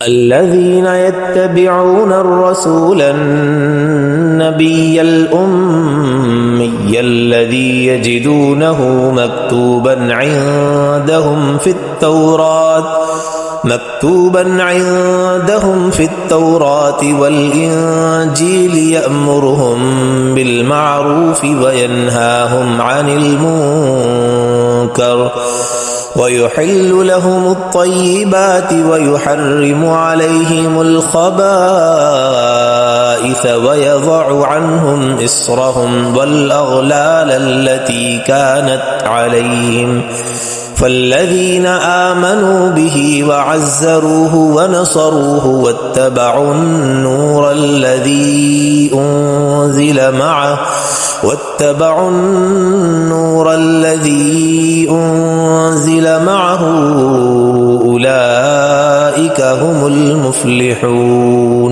الذين يتبعون الرسول النبي الأمي الذي يجدونه مكتوبا عندهم في التوراة والإنجيل يأمرهم بالمعروف وينهاهم عن المنكر ويحل لهم الطيبات ويحرم عليهم الخبائث ويضع عنهم إصرهم والأغلال التي كانت عليهم فالذين آمنوا به وعزروه ونصروه واتبعوا النور الذي أنزل معه أولئك هم المفلحون.